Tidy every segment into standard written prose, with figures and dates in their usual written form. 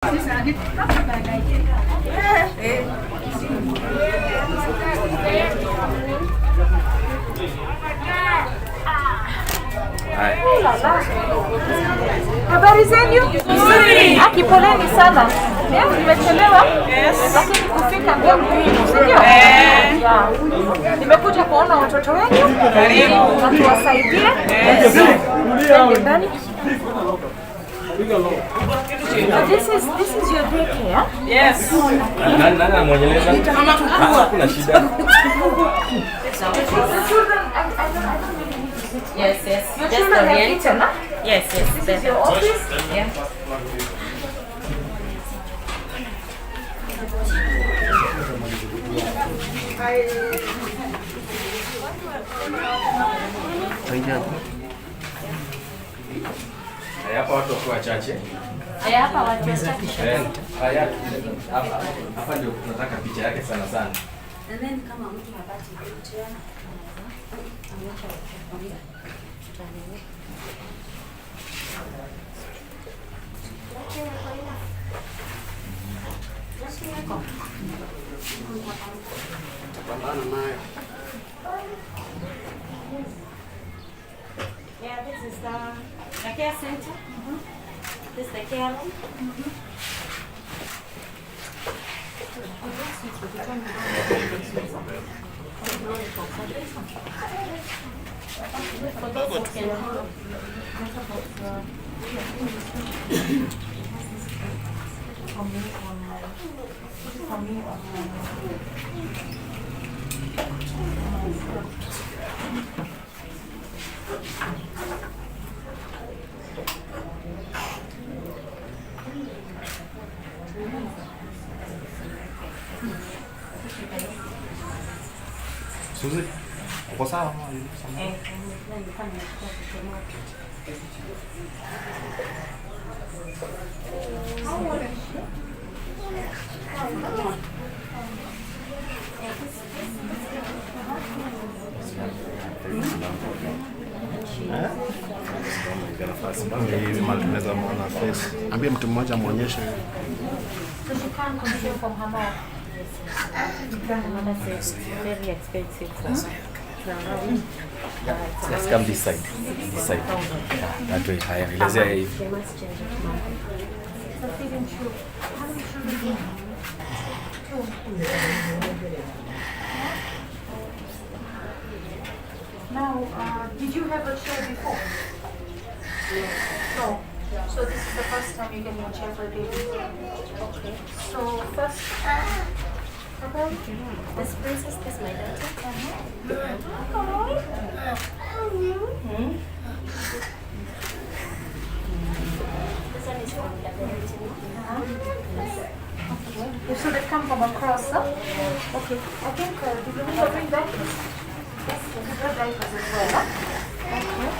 Habari zenu? Nzuri. Poleni sana. Nimechelewa. Lakini kufika ndio muhimu, sio? Nimekuja kuona watoto wenu. Karibu. Na tuwasaidie. Ndani. This is your daycare? Yes. Nana mwonyeleza. Hakuna shida. Yes. Your children have eaten, huh? Yes. This is your office? Yeah. Hapa watu wako wachache. Hapa watu wachache. Hapa ndio tunataka picha yake sana. And then kama mtu hapati picha. Yeah, this is the care center. This is the care room. Suzy, uko sawa? Ambia mtu mmoja muonyeshe. Very expensive. Let's come this side. This side. That way higher. Elezea hivi. Now, did you have a chair before? No. So this is the first time you get a chair for a baby. Okay. So first, This princess is my daughter. This one is from the so they come from across, huh? Okay. I think did you bring diapers? Yes, you brought diapers as well, huh? Okay.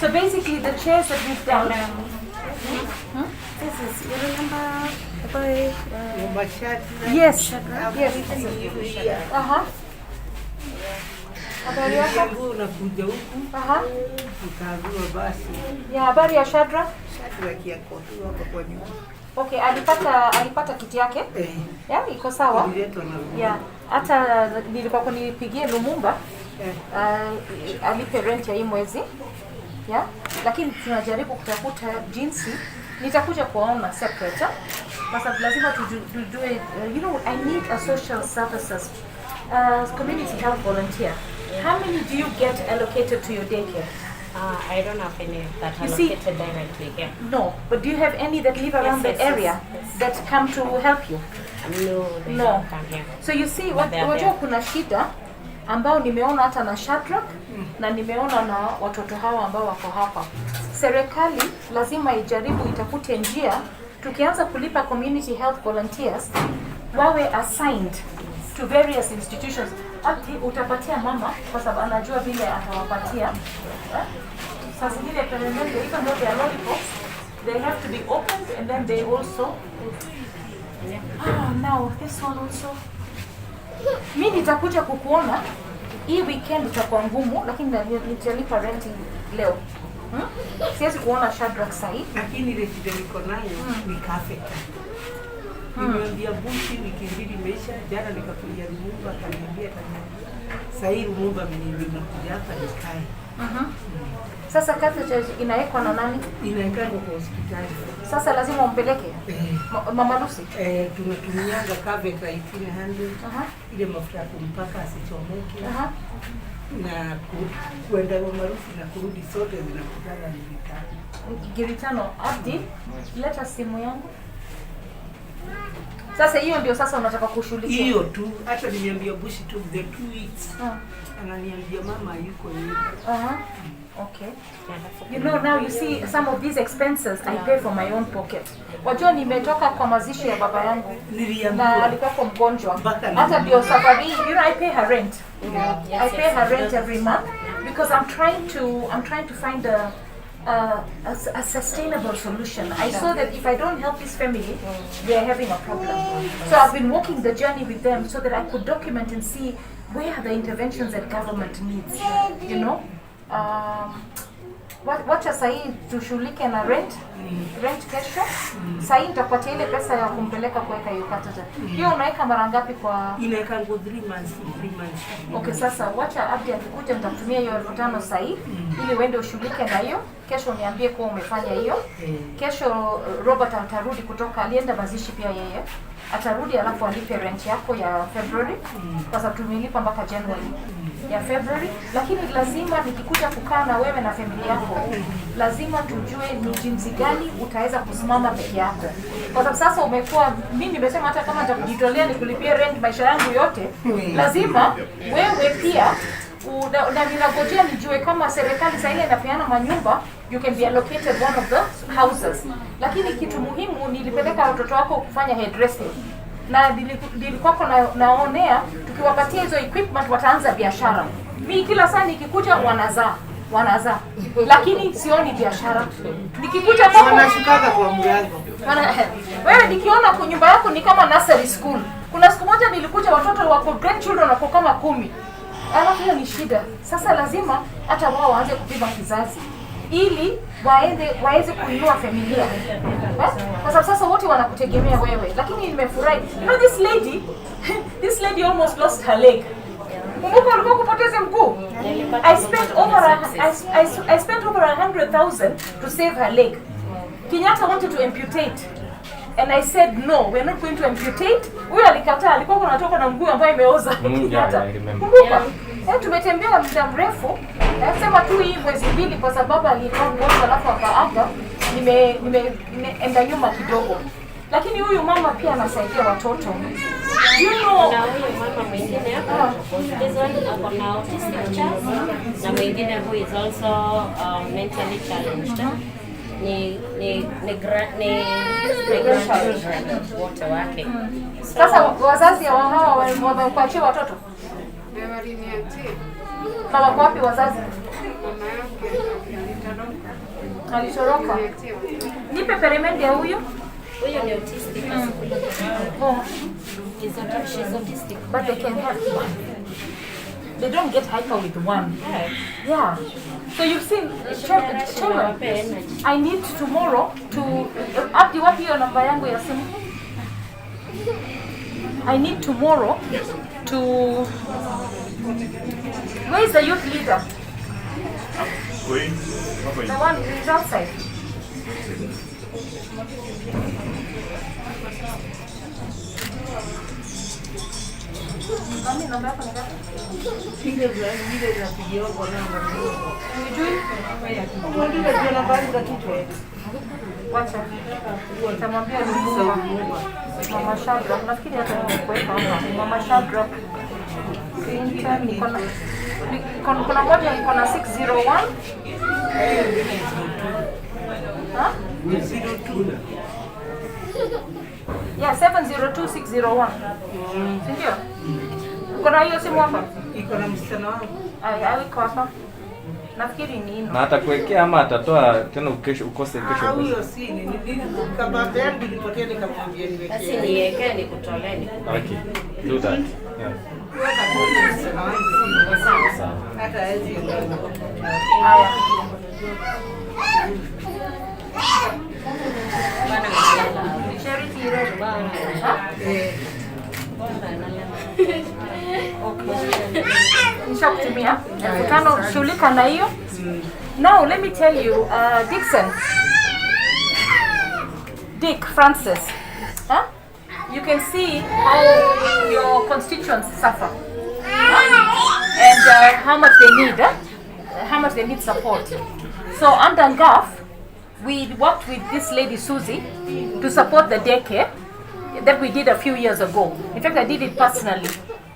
So basically the chairs that we've done. This is, you remember the boy? Yes. Yes. Habari yako? Unakuja huku ukagua basi. Ya habari ya Shadrack? Shadrack yako tu hapo kwa nyumba. Okay, alipata kiti yake? Ya, iko sawa? Ya, hata nilikuwa kunipigie Lumumba. Alipe rent ya hii mwezi. Ya, lakini tunajaribu kutafuta jinsi nitakuja kuona separate. Kwa sababu lazima tujue, you know, I need a social services community health volunteer. How many do you get allocated to your daycare? I don't have any that allocated directly here. No, but do you have any that live around the area that come to help you? No, they don't come here. So you see, wajua kuna shida ambao nimeona hata na Shadrack na nimeona na watoto hawa ambao wako hapa. Serikali lazima ijaribu itafute njia, tukianza kulipa community health volunteers wawe assigned to various institutions. Ati utapatia mama kwa sababu anajua vile atawapatia. Sasa zingine peremende, even though they are lollipops, they have to be opened and then they also now this one also. Mimi nitakuja kukuona hii weekend itakuwa ngumu, lakini nitalipa rent leo. Siwezi kuona Shadrack sahi. Lakini ile shida niko nayo ni catheter. Nimeambia bushi wiki mbili imeisha, jana nikapigia Rumumba akaniambia sasa hii Rumumba nimekuja hapa nikae. Sasa catheter inawekwa na nani? Inawekwa kwa hospitali. Sasa lazima umpeleke Mama Lucy. Tunatumianga catheter 1800. Ile mafuta ya kumpaka asichomoke. Na kwenda kwa Marufu na kurudi sote zinakutana ni Giritano. Abdi, leta simu yangu. Sasa hiyo ndio sasa unataka kushughulikia. Hiyo tu. Hata nimeambia Bushi tu the 2 weeks. Ananiambia mama yuko hivi. Okay. You know, now you see some of these expenses I pay for my own pocket. Wajua nimetoka kwa mazishi ya baba yangu. Na alikuwa kwa mgonjwa. Hata ndio safari, you know, I pay her rent. I pay her rent every month because I'm trying to find a sustainable solution. I saw that if I don't help this family, they are having a problem. So I've been walking the journey with them so that I could document and see where are the interventions that government needs. You know? Wacha sahi tushughulike na rent kesho. Sahi nitakupatia ile pesa ya kumpeleka kuweka hiyo catheter. Hiyo unaweka mara ngapi kwa? Inaweka 3 months. Okay, sasa wacha Abdi akikuja nitakutumia hiyo 5,000 sahi ili uende ushughulike na hiyo. Kesho niambie kwa umefanya hiyo. Kesho Robert atarudi kutoka, alienda mazishi pia yeye. Atarudi alafu alipe rent yako ya February kwa sababu tumelipa mpaka January ya February, lakini lazima nikikuja kukaa na wewe na familia yako, lazima tujue ni jinsi gani utaweza kusimama peke yako. Kwa sababu sasa umekuwa, mimi nimesema hata kama nitakujitolea nikulipie rent maisha yangu yote, lazima wewe pia na ninangojea nijue kama serikali sasa ile inapeana manyumba, you can be allocated one of the houses. Lakini kitu muhimu, nilipeleka watoto wako kufanya hairdressing. Na nilikuwa naonea tukiwapatia hizo equipment wataanza biashara. Mimi kila saa nikikuja wanazaa. Lakini sioni biashara. Nikikuja kwa wanashukaga kwa mlango. Wewe nikiona kwa nyumba yako ni kama nursery school. Kuna siku moja nilikuja watoto wako grandchildren wako kama 10. Alafu hiyo ni shida. Sasa lazima hata wao waanze kupima kizazi ili waweze kuinua familia. Kwa sababu sasa wote wanakutegemea wewe. Lakini nimefurahi. You know this lady almost lost her leg. Kumbuka alikuwa kupoteza mguu. I spent over 100,000 to save her leg. Kenyatta wanted to amputate. And I said no, we're not going to amputate. Huyo alikataa, alikuwa kunatoka na mguu ambaye imeoza. Kumbuka? Tumetembea muda mrefu. Nasema tu hii mwezi 2 kwa sababu alikuwa mgonjwa alafu akaaga. Nimeenda nyuma kidogo. Lakini huyu mama pia anasaidia watoto. You know, na huyu mama mwingine hapa, this one ako na autistic child, na mwingine who is also mentally challenged. Ni grandchildren wote wake. Sasa wazazi hawa wamekuachia watoto? Na wako wapi wazazi? Alitoroka. Nipe peremende ya huyu. Huyo ni autistic. She's autistic. But they can have one. They don't get hyper with one. Yeah. So you've seen children. I need tomorrow to Abdi, wapi hiyo namba yangu ya simu? I need tomorrow to where is the youth leader? The one is outside. Mami, namba yako ni ngapi? Ile za kujiongo namba. Unijui? Ndio namba yangu kichwa. Wacha. Nitamwambia ni Mama Shadrack. Nafikiri hata nimekuweka hapa. Mama Shadrack. Kuna moja iko na 601. Yeah, 702601. Ndio. Uko na hiyo simu hapa? Iko na msichana wangu. Iko hapa. Nafikiri ni ino. Na atakuwekea ama atatoa tena ukesho ukose kesho. Huyo si ni kama yangu nilipotea nikamwambia niwekee. Basi niwekee nikutoleni. Okay. Do that. Yeah. Hata hizi. Haya. Charity Red. Nishakutumia elfu tano shughulika na hiyo. Now let me tell you, Dick Francis, you can see how your constituents suffer, and how much they need support. So under GAF, we worked with this lady Susie to support the daycare that we did a few years ago. In fact, I did it personally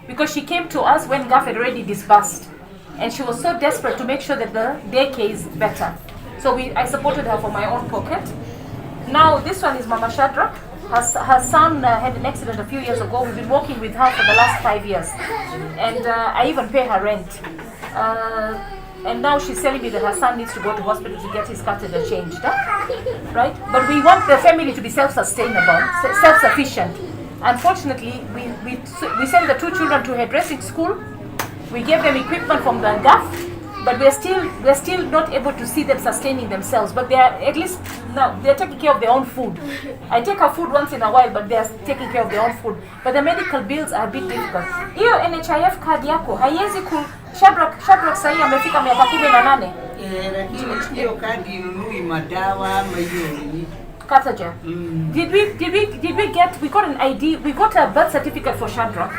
because she came to us when GAF had already disbursed, and she was so desperate to make sure that the daycare is better. So I supported her from my own pocket. Now this one is Mama Shadrach. Her son had an accident a few years ago. We've been working with her for the last 5 years, and I even pay her rent. And now she's telling me that her son needs to go to hospital to get his catheter changed, right? But we want the family to be self-sustainable, self-sufficient. Unfortunately, we sent the 2 children to hairdressing school. We gave them equipment from the GAF, but we're still not able to see them sustaining themselves. But they are, at least now, they're taking care of their own food. I take her food once in a while, but they're taking care of their own food. But the medical bills are a bit difficult. Hiyo NHIF card yako haiwezi ku Shadrach sasa amefika miaka 18. Lakini hiyo kadi inunui madawa ama hiyo nini? Catheter. Did we got an ID? We got a birth certificate for Shadrach.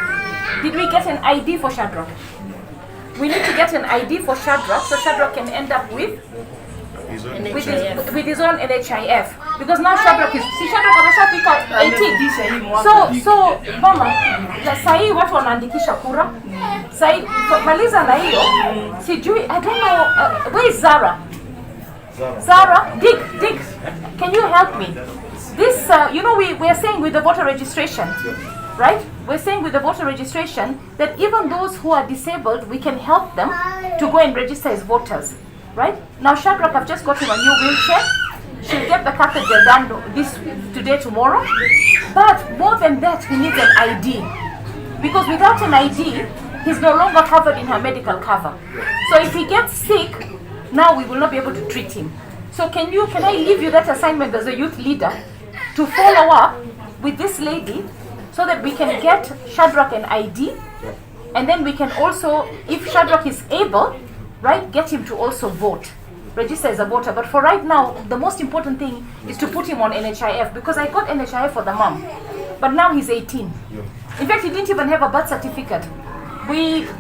Did we get an ID for Shadrach? We need to get an ID for Shadrach, so Shadrach can end up with his own NHIF. Because now Shadrach ameshafika 18. So mama, sahi watu wanaandikisha kura. Sahi maliza na hiyo. Sijui, I don't know, where is Zara? Zara, Dick, can you help me? This, we are saying with the voter registration, right? We're saying with the voter registration that even those who are disabled, we can help them to go and register as voters, right? Now Shadrach, I've just got him a new wheelchair. She'll get the catheter done today, tomorrow. But more than that, he needs an ID. Because without an ID, he's no longer covered in her medical cover. So if he gets sick, now we will not be able to treat him. So can I leave you that assignment as a youth leader to follow up with this lady so that we can get Shadrach an ID, and then we can also, if Shadrach is able, right, get him to also vote, register as a voter. But for right now, the most important thing is to put him on NHIF, because I got NHIF for the mom, but now he's 18. In fact, he didn't even have a birth certificate.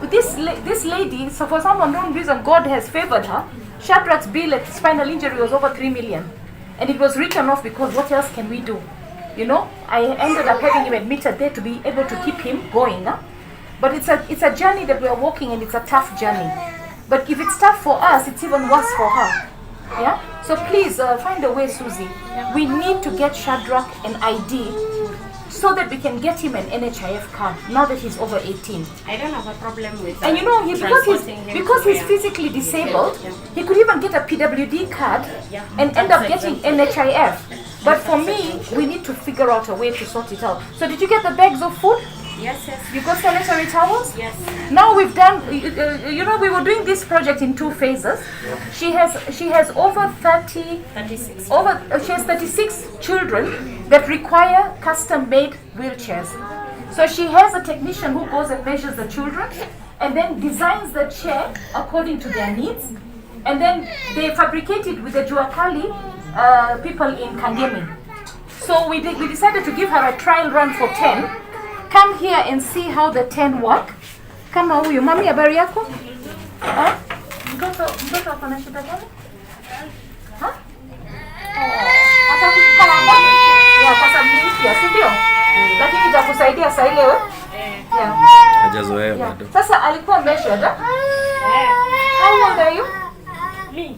This lady, so for some unknown reason, God has favored her. Shadrach's bill at spinal injury was over 3 million, and it was written off because what else can we do? I ended up having him admitted there to be able to keep him going. But it's a journey that we are walking, and it's a tough journey. But if it's tough for us, it's even worse for her. Yeah. So please find a way, Susie. We need to get Shadrach an ID so that we can get him an NHIF card now that he's over 18. I don't have a problem with that. And because he's physically disabled, he could even get a PWD card and end up getting NHIF. But for me, we need to figure out a way to sort it out. So did you get the bags of food? Yes. You got sanitary towels? Yes. Now we've done, we were doing this project in 2 phases. She has over 36. She has 36 children that require custom-made wheelchairs. So she has a technician who goes and measures the children and then designs the chair according to their needs. And then they fabricate it with the Juakali people in Kangemi. So we decided to give her a trial run for 10. Come here and see how the 10 work. Kama huyu mami, habari yako? Mtoto ako na shida gani? Hata kukala hapa? Ya, kwa sababu ni mpya, si ndio? Lakini itakusaidia saa ile wewe? Hajazoea bado. Sasa alikuwa measured, How old are you? Me.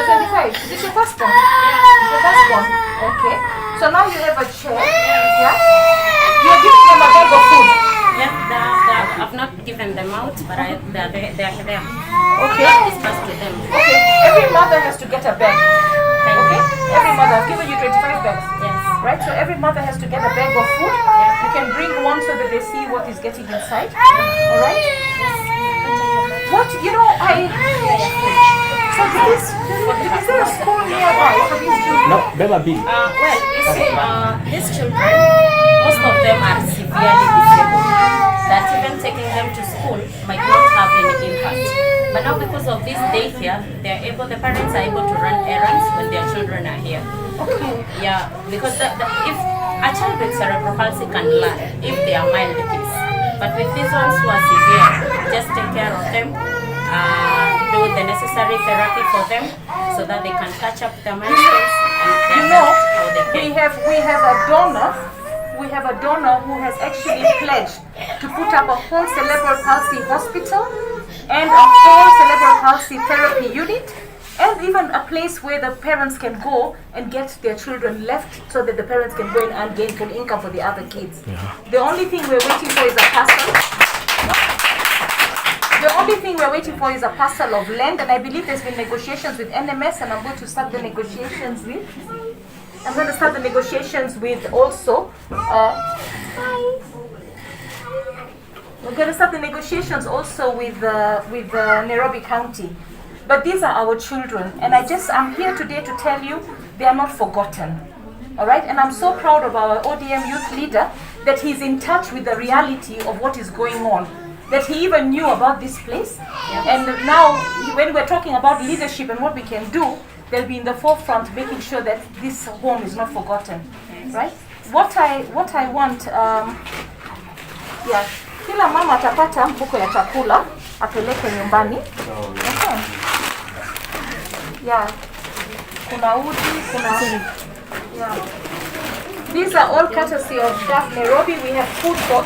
25. Is this your first one? Your first one? Okay. So now you have a chair. Yeah? You're giving them a bag of food. Yes, I've not given them out, but they're there. Okay. Discussed with them. Okay. Every mother has to get a bag. Okay? Every mother. I've given you 25 bags. Yes. Right? So every mother has to get a bag of food. You can bring one so that they see what is getting inside. Alright? What, Is there a school nearby for these children? No, Beba B. Well, you see, these children, most of them are severely disabled. That even taking them to school might not have any impact. But now because of this daycare, the parents are able to run errands when their children are here. Okay. Yeah, because if a child with cerebral palsy can learn if they are mild case. But with these ones who are severe, just take care of them, do the necessary therapy for them so that they can catch up their milestones and we have a donor. We have a donor who has actually pledged to put up a whole cerebral palsy hospital and a whole cerebral palsy therapy unit, and even a place where the parents can go and get their children left so that the parents can go in and gain full income for the other kids. Yeah. The only thing we're waiting for is a parcel. The only thing we're waiting for is a parcel of land, and I believe there's been negotiations with NMS, and I'm going to start the negotiations with. I'm going to start the negotiations with also. We're going to start the negotiations also with Nairobi County. But these are our children, and I'm here today to tell you they are not forgotten. All right, and I'm so proud of our ODM youth leader that he's in touch with the reality of what is going on. That he even knew about this place, and now when we're talking about leadership and what we can do, they'll be in the forefront, making sure that this home is not forgotten, right? What I want, kila mama atapata mfuko ya chakula apeleke nyumbani. Okay. Yeah, kuna uji, These are all courtesy of staff Nairobi. We have food for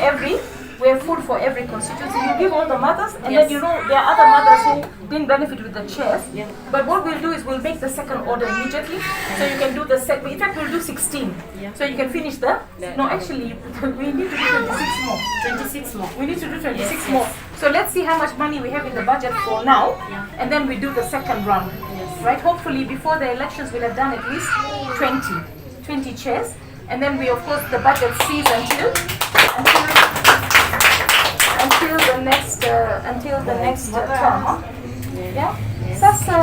every constituency. You give all the mothers, and then there are other mothers who didn't benefit with the chairs. Yeah. But what we'll do is we'll make the second order immediately, so you can do the second. In fact, we'll do 16, so you can finish the. No, actually, we need to do 26 more. 26 more. We need to do 26 more. So let's see how much money we have in the budget for now, and then we do the second run. Right? Hopefully, before the elections, we'll have done at least 20 chairs, and then we, of course, the budget sees until the next term. Huh? Yeah. Sasa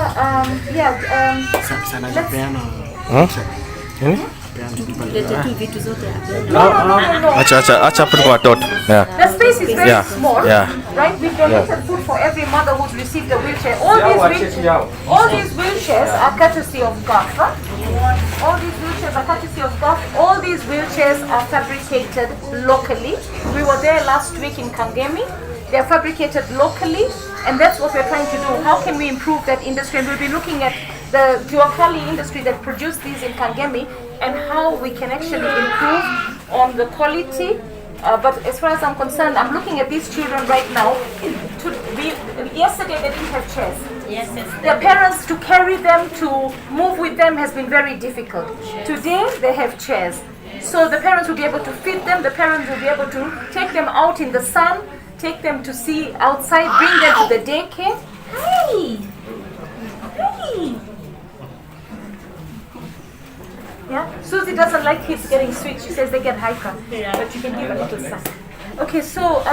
Acha hapo kwa watoto. Yeah. The space is very small. Yeah. Right? We've donated food for every mother who's received a wheelchair. All these wheelchairs are courtesy of GAF. All these wheelchairs are courtesy of GAF. All these wheelchairs are fabricated locally. We were there last week in Kangemi. They're fabricated locally, and that's what we're trying to do. How can we improve that industry? And we'll be looking at the Juakali industry that produced these in Kangemi and how we can actually improve on the quality. But as far as I'm concerned, I'm looking at these children right now. Yesterday they didn't have chairs. Yes. Their parents, to carry them, to move with them has been very difficult. Today they have chairs. So the parents will be able to feed them, the parents will be able to take them out in the sun, take them to see outside, bring them to the daycare. Hey! Yeah? Susie doesn't like kids getting sweet. She says they get hyper. But you can give a little sun. Okay, so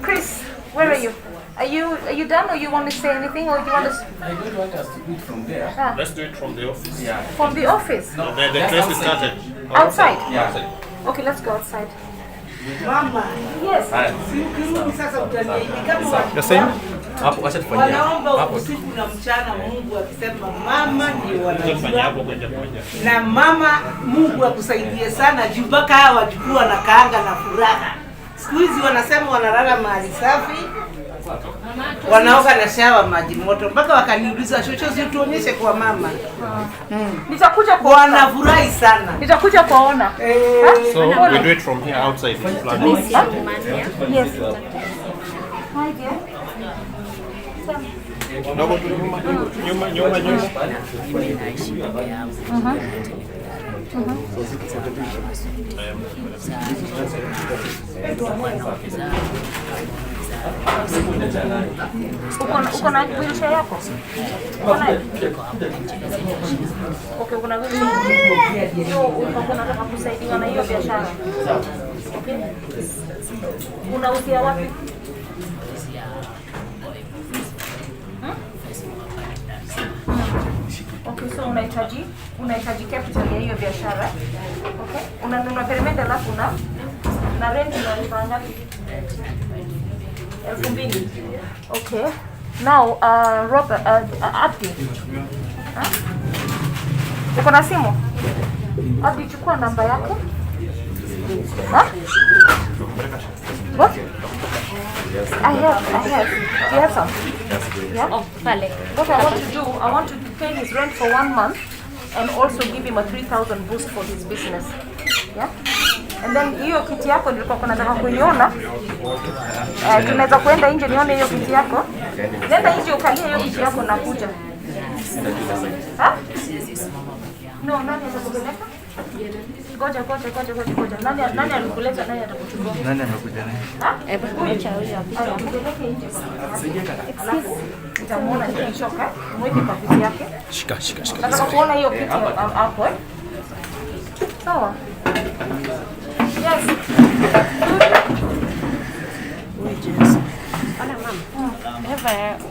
Chris, where are you? Are you done, or you want to say anything, or do you want to? I don't want us to do it from there. Let's do it from the office. Yeah. From the office? No, the class is started. Outside? Yeah. Okay, let's go outside. Mama, Yes. ukirudi sasa utaniaidi kama The same? Hapo acha tufanyie. wanaomba Hapo. usiku na mchana, Mungu akisema mama ndio Fanya hapo wanajua. moja moja. Na mama, Mungu akusaidie sana juu mpaka hawa wajukuu wanakaanga na furaha. Siku hizi wanasema wanalala mahali safi, wanaoga na shawa maji moto, mpaka wakaniuliza chochozi tuonyeshe kwa mama. Nitakuja kuona. Wanafurahi sana. Nitakuja kuona. So we do it from here outside. Yes. Hi dear. Ndogo tu nyuma. Uko na wheelchair yako? Uko nayo? Okay, uko na wheelchair. Hiyo unataka kusaidiwa na hiyo biashara. Okay. Unauzia wapi? Okay, so unahitaji capital ya hiyo biashara. Okay? Unanunua peremende alafu na rent unalipa ngapi? 2,000. Okay. Now, Robert, Abdi. Uko na simu? Abdi, chukua namba yako. What? I have. Do you have some? Yeah? Oh, pale. What I want to do, I want to pay his rent for 1 month and also give him a 3,000 boost for his business. Yeah? And then hiyo kiti yako nilikuwa nataka kuiona. Tunaweza kuenda nje nione hiyo kiti yako. Nenda nje ukalie hiyo kiti yako na kuja. No, nani atakupeleka? Ngoja. Nani alikuleta, nani atakuchukua? Nani amekuja naye? Acha huyo apite. Tupeleke nje. Nitamuona nikishoka, mweke kwa kiti yake. Shika. Nataka kuona hiyo kiti hapo. Sawa. Yes.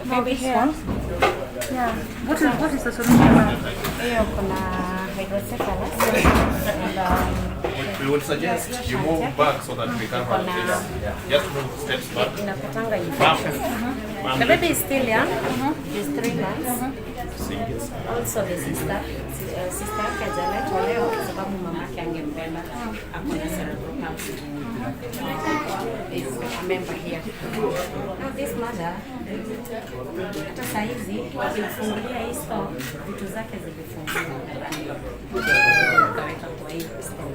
Maybe here. Yeah. What is the solution now? Hiyo kuna hydrocephalus and We would suggest you move back so that we can have this. Just move steps back. inapatanga infection. The baby is still young. He's 3 months. Also the sister yake hajaletwa leo kwa sababu mama yake angempenda. Ako na cerebral palsy. Is a member here. Now this mother, hata saizi wakifungulia hii store, vitu zake zilifunguliwa. Kaweka kwa hii store.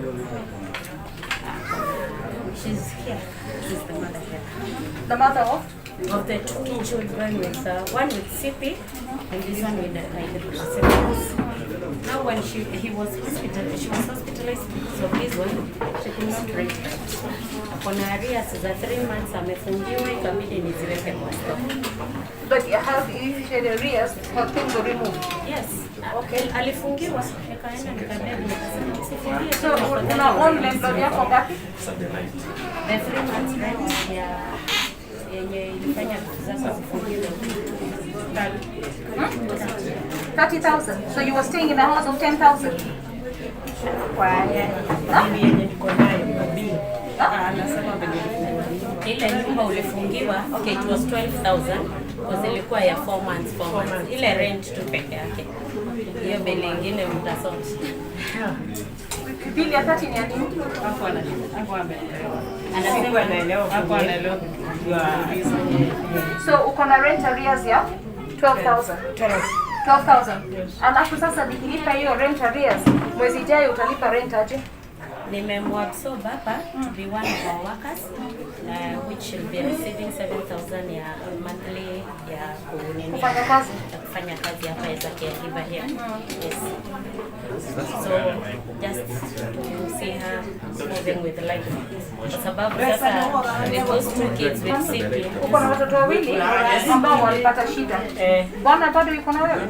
She's here. She's the mother here. The mother of? Of the 2 children with one with CP and this one with hydrocephalus. Now when she was hospitalized because of this one, she could not rent. Kuna arrears za 3 months amefungiwa ikabidi niziweke kwa stock. But how if she had arrears, her things were removed? Yes. Okay. Alifungiwa nikaenda nikabeba nikasema usifungie. So una own landlord yako ngapi? The 3 months rent ya yenye ilifanya sasa zifungiwe. 30,000. So you were staying in a house of 10,000. Ile nyumba ulifungiwa, okay, it was 12,000 because ilikuwa ya 4 months. Ile rent tu peke yake. Hiyo bili nyingine mtasort. Bili ya 30 ni ya nini? Anaelewa. So uko na rent arrears ya 12,000. 12,000. Alafu sasa nikilipa hiyo rent arrears, mwezi ijayo utalipa rent aje? Nimemwabsorb hapa to be one of our workers, which will be receiving 7,000 ya monthly ya Kufanya kazi? kufanya kazi hapa as a caregiver here. Yes. So just to see her moving with life. Kwa sababu sasa with those 2 kids with CP. Uko na watoto wawili ambao walipata shida. Bwana bado yuko na wewe?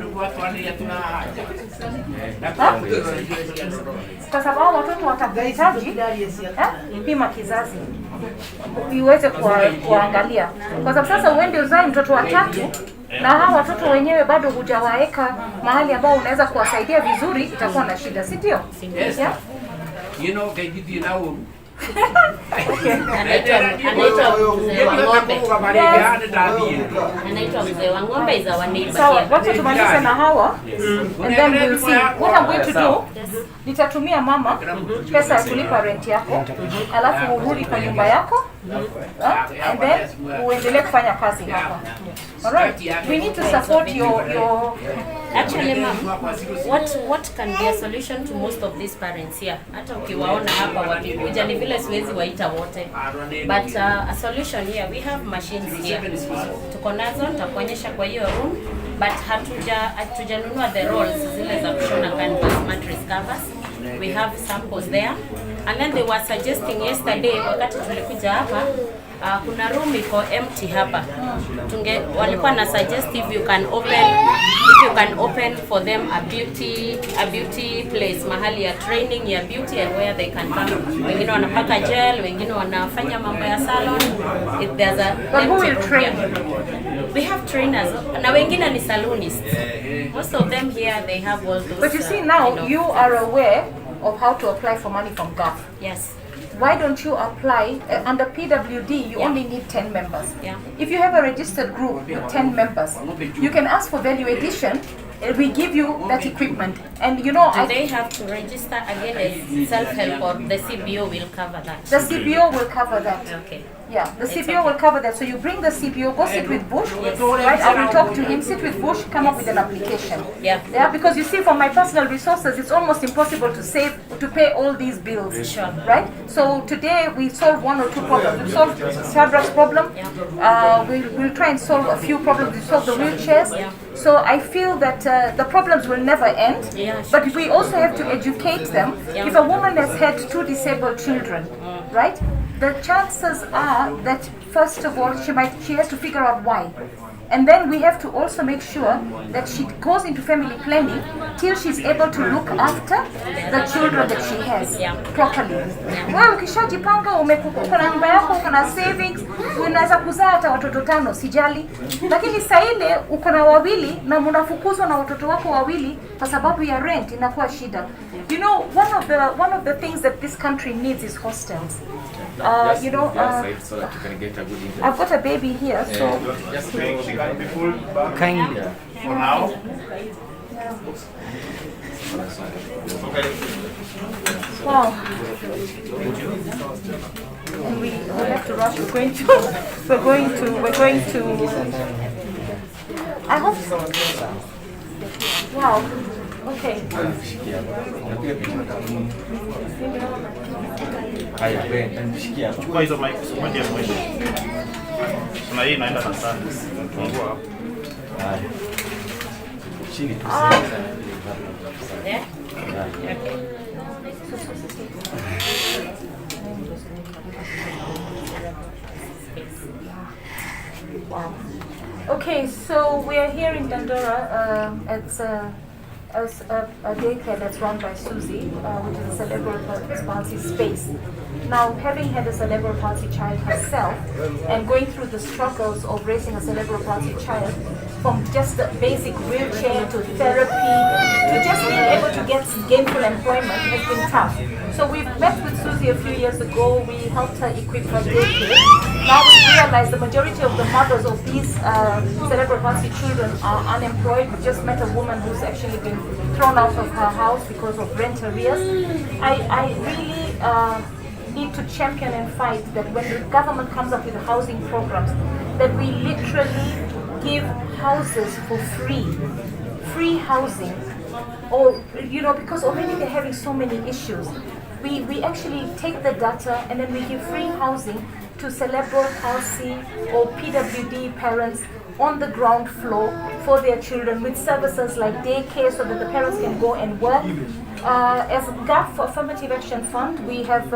Kwa sababu watoto watahitaji pima kizazi iweze kuangalia, kwa sababu sasa uende uzae mtoto wa 3 na hawa watoto wenyewe bado hujawaeka mahali ambao unaweza kuwasaidia vizuri, itakuwa na shida, si ndio? Yeah? You know, kaididi na uru. Anaitwa mzee wa ng'ombe is our neighbor. Sawa, wacha tumalize na hawa and then we'll see what I'm going to do. Nitatumia mama pesa ya kulipa rent yako, alafu urudi kwa nyumba yako and then uendelee kufanya kazi hapa. Alright, we need to support your Actually, ma'am, what can be a solution to most of these parents here? Hata ukiwaona hapa wakikuja ni vile siwezi waita wote. But a solution here, we have machines here. Tuko nazo, nitakuonyesha kwa hiyo room, but hatujanunua the rolls zile za kushona canvas mattress covers. We have samples there. And then they were suggesting yesterday wakati tulikuja hapa kuna room iko empty hapa. Walikuwa na suggest if you can open for them a beauty place, mahali ya training ya beauty and where they can come. Wengine wanapaka gel, wengine wanafanya mambo ya salon. If there's a But who will train? We have trainers. Na wengine ni salonists. Most of them here they have all those. But you see now, you are aware of how to apply for money from GAF. Yes. Why don't you apply under PWD? You only need 10 members. Yeah. If you have a registered group with 10 members, you can ask for value addition. We give you that equipment, and you know, Do they have to register again as self-help, or the CBO will cover that? the CBO will cover that. Okay. Yeah, the It's CBO will cover that. So you bring the CBO, go sit with Bush, right? I will talk to him, sit with Bush, come up with an application. Yeah. Yeah, because you see, from my personal resources, it's almost impossible to pay all these bills. Sure. Right? So today we solve one or two problems. We solved Shadrach's problem. We'll try and solve a few problems. We solve the wheelchairs. Yeah. So I feel that the problems will never end. Yeah, sure. But we also have to educate them. Yeah. If a woman has had 2 disabled children, right? The chances are that first of all she has to figure out why. And then we have to also make sure that she goes into family planning till she's able to look after the children that she has properly. Wewe ukishajipanga uko na nyumba yako, uko na savings, unaweza kuzaa hata watoto 5 sijali. Lakini saa ile uko na wawili na mnafukuzwa na watoto wako wawili kwa sababu ya rent, inakuwa shida. You know, one of the things that this country needs is hostels. You know, so that you can get a good internet. I've got a baby here, so Kindly. For now. wow. And we have to rush. We're going to. I hope so. Wow. Okay. Chukua hizo mic moja moja. Kuna hii inaenda na sana. Fungua hapo. Chini tu. Yeah? Okay. Wow. Okay, so we are here in Dandora. It's a daycare that's run by Susie, which is a cerebral palsy space. Now, having had a cerebral palsy child herself and going through the struggles of raising a cerebral palsy child, from just the basic wheelchair to therapy to just being able to get gainful employment has been tough. So we met with Susie a few years ago. We helped her equip her daycare. Now we realize the majority of the mothers of these cerebral palsy children are unemployed. We just met a woman who's actually been thrown out of her house because of rent arrears. I really need to champion and fight that when the government comes up with housing programs, that we literally give houses for free housing, or you know, because already they're having so many issues. We actually take the data and then we give free housing to cerebral palsy or PWD parents on the ground floor for their children, with services like daycare so that the parents can go and work. As GAF Affirmative Action Fund, we have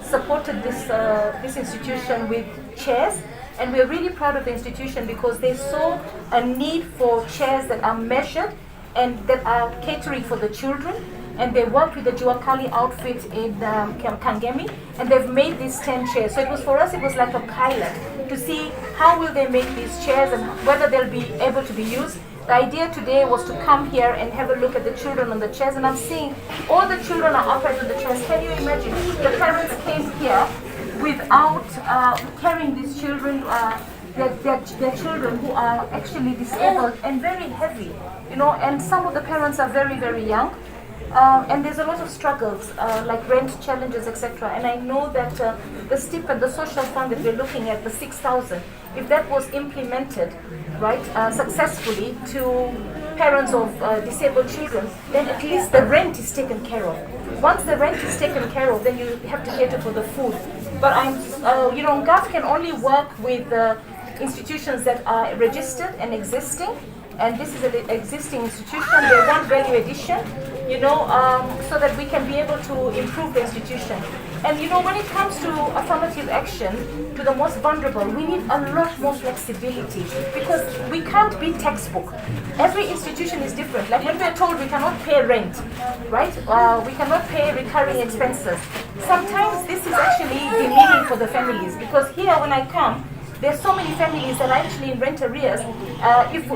supported this institution with chairs, and we're really proud of the institution because they saw a need for chairs that are measured and that are catering for the children. And they worked with the Juakali outfit in Kangemi, and they've made these 10 chairs. So it was, for us, it was like a pilot to see how will they make these chairs and whether they'll be able to be used. The idea today was to come here and have a look at the children on the chairs, and I'm seeing all the children are upright on the chairs. Can you imagine? The parents came here without carrying these children, their children who are actually disabled and very heavy, you know, and some of the parents are very, very young. And there's a lot of struggles, like rent challenges, etc. And I know that the stipend, the social fund that we're looking at, the 6,000, if that was implemented, right, successfully to parents of disabled children, then at least the rent is taken care of. Once the rent is taken care of, then you have to cater for the food. But you know, GAF can only work with institutions that are registered and existing. And this is an existing institution. They want value addition. so that we can be able to improve the institution. And when it comes to affirmative action to the most vulnerable, we need a lot more flexibility because we can't be textbook. Every institution is different. Like when we are told we cannot pay rent, right? We cannot pay recurring expenses. Sometimes this is actually demeaning for the families because here when I come, there's so many families that are actually in rent arrears. If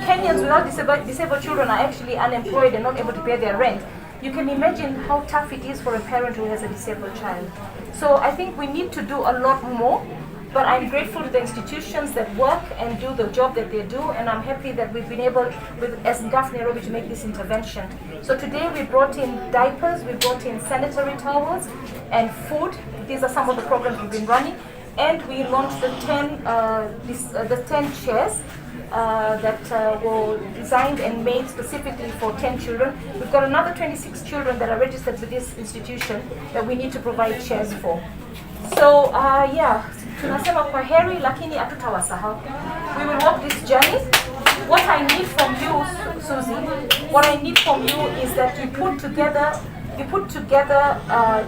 Kenyans without disabled children are actually unemployed and not able to pay their rent, you can imagine how tough it is for a parent who has a disabled child. So I think we need to do a lot more, but I'm grateful to the institutions that work and do the job that they do, and I'm happy that we've been able, as GAF Nairobi, to make this intervention. So today we brought in diapers, we brought in sanitary towels and food. These are some of the programs we've been running. And we launched the 10 chairs that were designed and made specifically for 10 children. We've got another 26 children that are registered with this institution that we need to provide chairs for. So tunasema kwa heri lakini hatutawasahau. We will walk this journey. What I need from you, Susie, what I need from you is that you put together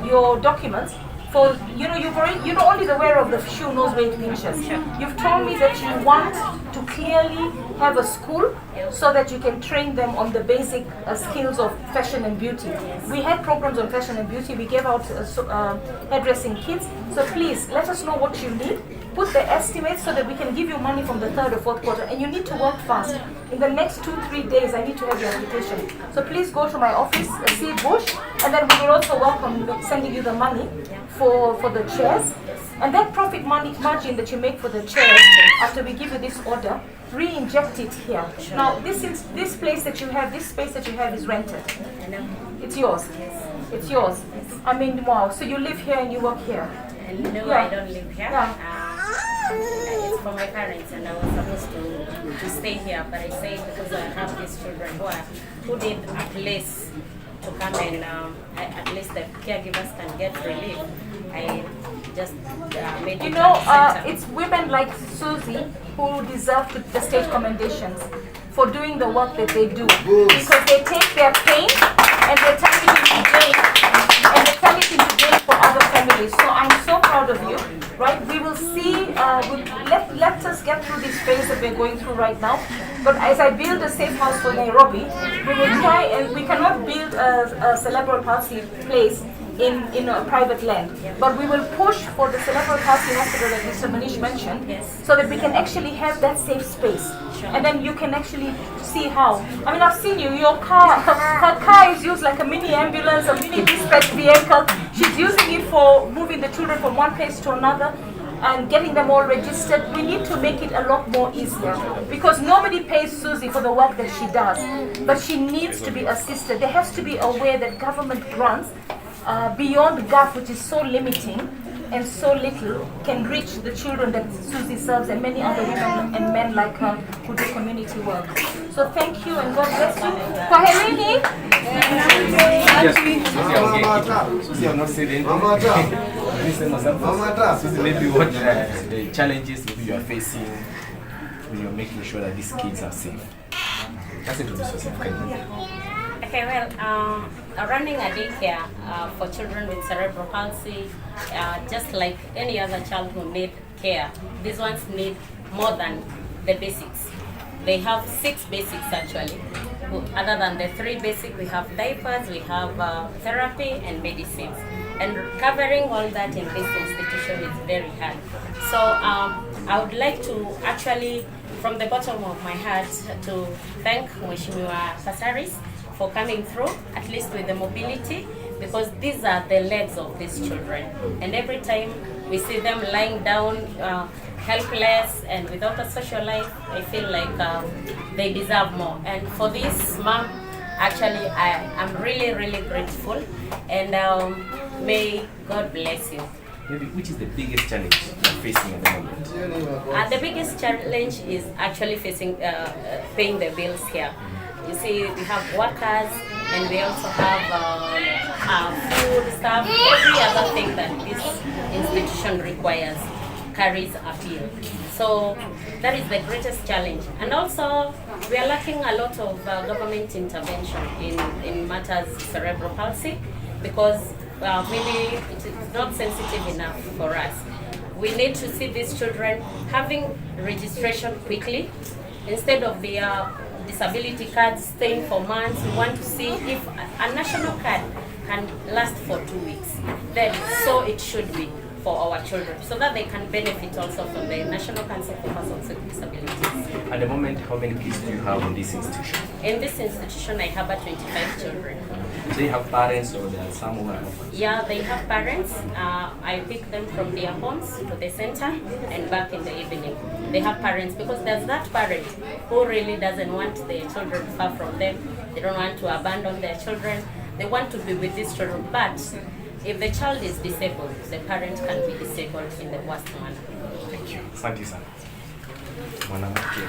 your documents. For only the wearer of the shoe knows where it pinches. You've told me that you want to clearly have a school so that you can train them on the basic skills of fashion and beauty. We had programs on fashion and beauty. We gave out hairdressing kits. So please let us know what you need. Put the estimates so that we can give you money from the 3rd or 4th quarter, and you need to work fast. In the next 2-3 days, I need to have your application. So please go to my office, see Bush, and then we will also work on sending you the money for the chairs. And that profit margin that you make for the chairs, after we give you this order, re-inject it here. Now, this place that you have, this space that you have is rented. It's yours. It's yours. I mean, wow. So you live here and you work here. No, I don't live here. It's for my parents, and I was supposed to stay here, but I say because I have these children who need a place to come and at least the caregivers can get relief. I just made it it's women like Susie who deserve the state commendations for doing the work that they do, because they take their pain and they turn it into gain, and they turn it into gain for other families. So I'm so proud of you, right? We will see, let us get through this phase that we're going through right now. But as I build a safe house for Nairobi, we will try, and we cannot build a cerebral palsy place in a private land, but we will push for the cerebral palsy hospital that Mr. Manish mentioned, so that we can actually have that safe space. And then you can actually see how. I mean, I've seen your car, her car is used like a mini ambulance, a mini dispatch vehicle. She's using it for moving the children from one place to another and getting them all registered. We need to make it a lot more easier, because nobody pays Susie for the work that she does, but she needs to be assisted. There has to be a way that government grants beyond GAF, which is so limiting and so little, can reach the children that Susie serves and many other women and men like her who do community work. So thank you and God bless you. Kwaherini. Susie, I'm not saying anything. Susie, maybe what the challenges maybe you are facing when you're making sure that these kids are safe. Let's introduce yourself. Okay, well, running a daycare for children with cerebral palsy, just like any other child who need care, these ones need more than the basics. They have 6 basics actually. Other than the 3 basic, we have diapers, we have therapy and medicines. And covering all that in this institution is very hard. So I would like to actually, from the bottom of my heart, to thank Mheshimiwa Pasaris for coming through, at least with the mobility, because these are the legs of these children. And every time we see them lying down, helpless and without a social life, I feel like they deserve more. And for this, Mom, actually, I'm really, really grateful. And may God bless you. Maybe which is the biggest challenge you're facing at the moment? The biggest challenge is actually facing paying the bills here. You see, we have workers and we also have food, stuff, every other thing that this institution requires. carries appeal. So that is the greatest challenge. And also, we are lacking a lot of government intervention in matters cerebral palsy, because maybe it is not sensitive enough for us. We need to see these children having registration quickly, instead of their disability cards staying for months. We want to see if a national card can last for 2 weeks. Then so it should be for our children, so that they can benefit also from the National Council for Persons with Disabilities. At the moment, how many kids do you have in this institution? In this institution, I have 25 children. Do they have parents, or there are some who are orphans? Yeah, they have parents. I pick them from their homes to the center and back in the evening. They have parents, because there's that parent who really doesn't want their children far from them. They don't want to abandon their children. They want to be with these children, but if the child is disabled, the parent can be disabled in the worst manner. Thank you. Asante sana. Mwanamke.